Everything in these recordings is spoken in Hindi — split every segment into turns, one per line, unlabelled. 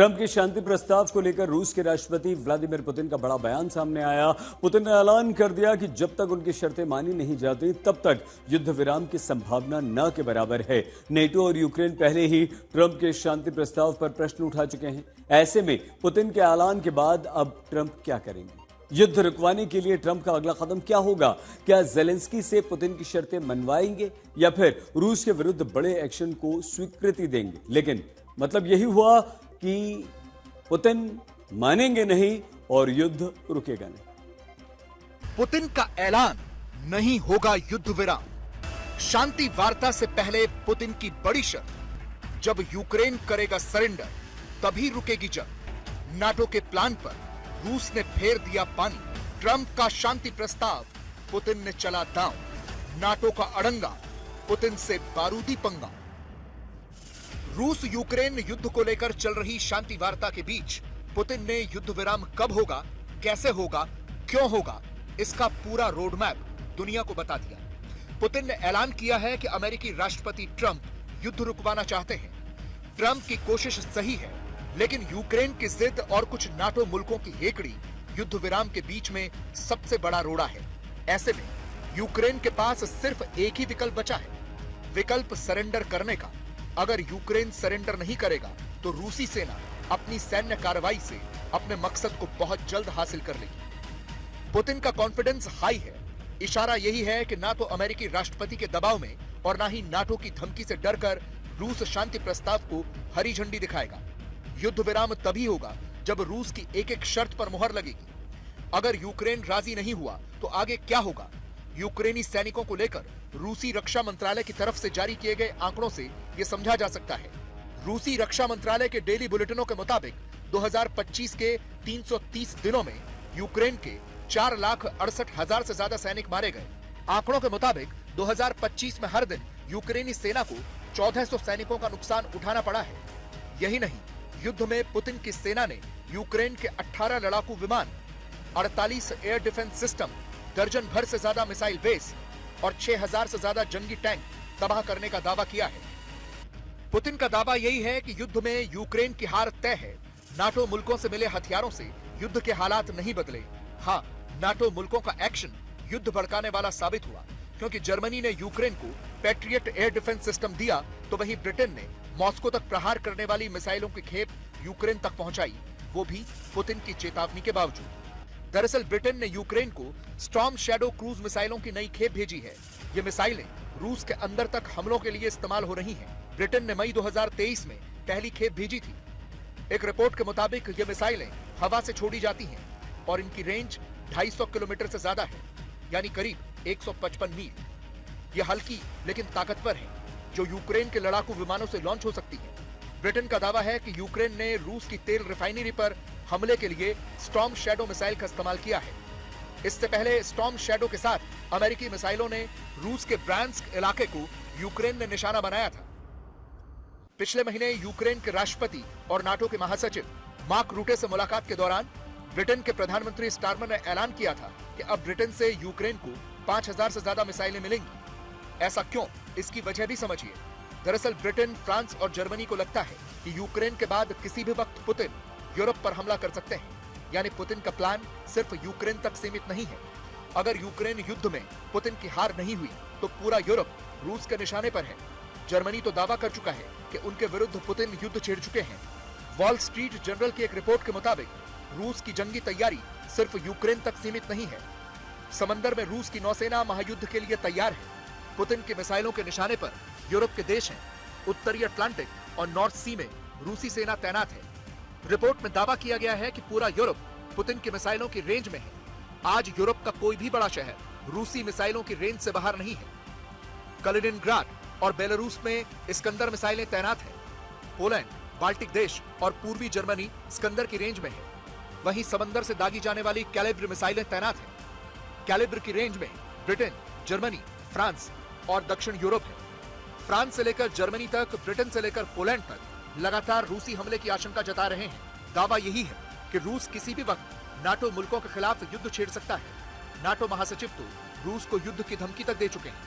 ट्रंप के शांति प्रस्ताव को लेकर रूस के राष्ट्रपति व्लादिमीर पुतिन का बड़ा बयान सामने आया। पुतिन ने ऐलान कर दिया कि जब तक उनकी शर्तें मानी नहीं जाती तब तक युद्ध विराम की संभावना न के बराबर है। नेटो और यूक्रेन पहले ही ट्रंप के शांति प्रस्ताव पर प्रश्न उठा चुके हैं। ऐसे में पुतिन के ऐलान के बाद अब ट्रंप क्या करेंगे? युद्ध रुकवाने के लिए ट्रंप का अगला कदम क्या होगा? क्या जेलेंस्की से पुतिन की शर्तें मनवाएंगे या फिर रूस के विरुद्ध बड़े एक्शन को स्वीकृति देंगे? लेकिन मतलब यही हुआ कि पुतिन मानेंगे नहीं और युद्ध रुकेगा नहीं।
पुतिन का ऐलान, नहीं होगा युद्ध विराम। शांति वार्ता से पहले पुतिन की बड़ी शर्त, जब यूक्रेन करेगा सरेंडर तभी रुकेगी जंग। नाटो के प्लान पर रूस ने फेर दिया पानी। ट्रंप का शांति प्रस्ताव, पुतिन ने चला दांव। नाटो का अड़ंगा, पुतिन से बारूदी पंगा। रूस यूक्रेन युद्ध को लेकर चल रही शांति वार्ता के बीच पुतिन ने युद्ध विराम कब होगा, कैसे होगा, क्यों होगा, इसका पूरा रोड मैप दुनिया को बता दिया। पुतिन ने ऐलान किया है कि अमेरिकी राष्ट्रपति ट्रंप युद्ध रुकवाना चाहते हैं। ट्रंप की कोशिश सही है, लेकिन यूक्रेन की जिद और कुछ नाटो मुल्कों की हेकड़ी युद्ध विराम के बीच में सबसे बड़ा रोड़ा है। ऐसे में यूक्रेन के पास सिर्फ एक ही विकल्प बचा है, विकल्प सरेंडर करने का। अगर यूक्रेन सरेंडर नहीं करेगा तो रूसी सेना अपनी सैन्य कार्रवाई से अपने मकसद को बहुत जल्द हासिल कर लेगी। पुतिन का कॉन्फिडेंस हाई है। इशारा यही है कि ना तो अमेरिकी राष्ट्रपति के दबाव में और ना ही नाटो की धमकी से डरकर रूस शांति प्रस्ताव को हरी झंडी दिखाएगा। युद्ध विराम तभी होगा जब रूस की एक एक शर्त पर मुहर लगेगी। अगर यूक्रेन राजी नहीं हुआ तो आगे क्या होगा? यूक्रेनी सैनिकों को लेकर रूसी रक्षा मंत्रालय की तरफ से जारी किए गए आंकड़ों से यह समझा जा सकता है। रूसी रक्षा मंत्रालय के डेली बुलेटिनों के मुताबिक 2025 के 330 दिनों में यूक्रेन के 4,68,000 से ज्यादा सैनिक मारे गए। आंकड़ों के मुताबिक 2025 में हर दिन यूक्रेनी सेना को 1400 सैनिकों का नुकसान उठाना पड़ा है। यही नहीं, युद्ध में पुतिन की सेना ने यूक्रेन के 18 लड़ाकू विमान, 48 एयर डिफेंस सिस्टम, दर्जन भर से ज्यादा मिसाइल बेस और 6000 से ज्यादा जंगी टैंक तबाह करने का दावा किया है। पुतिन का दावा यही है कि युद्ध में यूक्रेन की हार तय है। नाटो मुल्कों से मिले हथियारों से युद्ध के हालात नहीं बदले। हाँ, नाटो मुल्कों का एक्शन युद्ध भड़काने वाला साबित हुआ, क्योंकि जर्मनी ने यूक्रेन को पैट्रियट एयर डिफेंस सिस्टम दिया तो वहीं ब्रिटेन ने मॉस्को तक प्रहार करने वाली मिसाइलों की खेप यूक्रेन तक पहुंचाई, वो भी पुतिन की चेतावनी के बावजूद। दरअसल ब्रिटेन ने यूक्रेन को स्टॉर्म शैडो क्रूज मिसाइलों की नई खेप भेजी है। ये मिसाइलें रूस के अंदर तक हमलों के लिए इस्तेमाल हो रही हैं। ब्रिटेन ने मई 2023 में पहली खेप भेजी थी। एक रिपोर्ट के मुताबिक ये मिसाइलें हवा से छोड़ी जाती हैं और इनकी रेंज 250 किलोमीटर से ज्यादा है, यानी करीब 155 मील। ये हल्की लेकिन ताकतवर है, जो यूक्रेन के लड़ाकू विमानों से लॉन्च हो सकती है। ब्रिटेन का दावा है कि यूक्रेन ने रूस की तेल रिफाइनरी पर हमले के लिए स्टॉर्म शैडो मिसाइल का इस्तेमाल किया है। इससे पहले स्टॉर्म शैडो के साथ अमेरिकी मिसाइलों ने रूस के ब्रांस्क इलाके को यूक्रेन ने निशाना बनाया था। पिछले महीने यूक्रेन के राष्ट्रपति और नाटो के महासचिव मार्क रूटे से मुलाकात के दौरान ब्रिटेन के प्रधानमंत्री स्टारमर ने ऐलान किया था कि अब ब्रिटेन से यूक्रेन को 5000 से ज्यादा मिसाइलें मिलेंगी। ऐसा क्यों, इसकी वजह भी समझिए। दरअसल ब्रिटेन, फ्रांस और जर्मनी को लगता है कि यूक्रेन के बाद किसी भी वक्त पुतिन यूरोप पर हमला कर सकते हैं। यानी पुतिन का प्लान सिर्फ यूक्रेन तक सीमित नहीं है। अगर यूक्रेन युद्ध में पुतिन की हार नहीं हुई तो पूरा यूरोप रूस के निशाने पर है। जर्मनी तो दावा कर चुका है कि उनके विरुद्ध पुतिन युद्ध छेड़ चुके हैं। वॉल स्ट्रीट जर्नल की एक रिपोर्ट के मुताबिक रूस की जंगी तैयारी सिर्फ यूक्रेन तक सीमित नहीं है। समंदर में रूस की नौसेना महायुद्ध के लिए तैयार है। पुतिन के मिसाइलों के निशाने पर यूरोप के देश हैं। उत्तरी अटलांटिक और नॉर्थ सी में रूसी सेना तैनात है। रिपोर्ट में दावा किया गया है कि पूरा यूरोप पुतिन की मिसाइलों की रेंज में है। आज यूरोप का कोई भी बड़ा शहर रूसी मिसाइलों की रेंज से बाहर नहीं है। कलिनिनग्राड और बेलारूस में इस्कंदर मिसाइलें तैनात हैं। पोलैंड, बाल्टिक देश और पूर्वी जर्मनी इस्कंदर की रेंज में है। वहीं समंदर से दागी जाने वाली कैलिब्र मिसाइलें तैनात हैं। कैलिब्र की रेंज में ब्रिटेन, जर्मनी, फ्रांस और दक्षिण यूरोप है। फ्रांस से लेकर जर्मनी तक, ब्रिटेन से लेकर पोलैंड तक लगातार रूसी हमले की आशंका जता रहे हैं। दावा यही है कि रूस किसी भी वक्त नाटो मुल्कों के खिलाफ युद्ध छेड़ सकता है। नाटो महासचिव तो रूस को युद्ध की धमकी तक दे चुके हैं।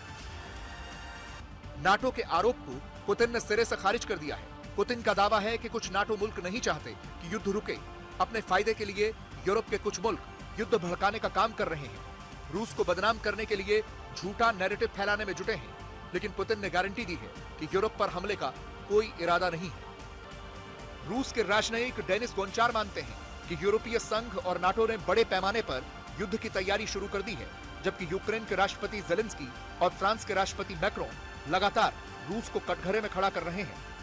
नाटो के आरोप को पुतिन ने सिरे से खारिज कर दिया है। पुतिन का दावा है कि कुछ नाटो मुल्क नहीं चाहते कि युद्ध रुके। अपने फायदे के लिए यूरोप के कुछ मुल्क युद्ध भड़काने का काम कर रहे हैं। रूस को बदनाम करने के लिए झूठा नैरेटिव फैलाने में जुटे हैं। लेकिन पुतिन ने गारंटी दी है कि यूरोप पर हमले का कोई इरादा नहीं है। रूस के राजनयिक डेनिस गोंचार मानते हैं कि यूरोपीय संघ और नाटो ने बड़े पैमाने पर युद्ध की तैयारी शुरू कर दी है, जबकि यूक्रेन के राष्ट्रपति जेलेंस्की और फ्रांस के राष्ट्रपति मैक्रोन लगातार रूस को कटघरे में खड़ा कर रहे हैं।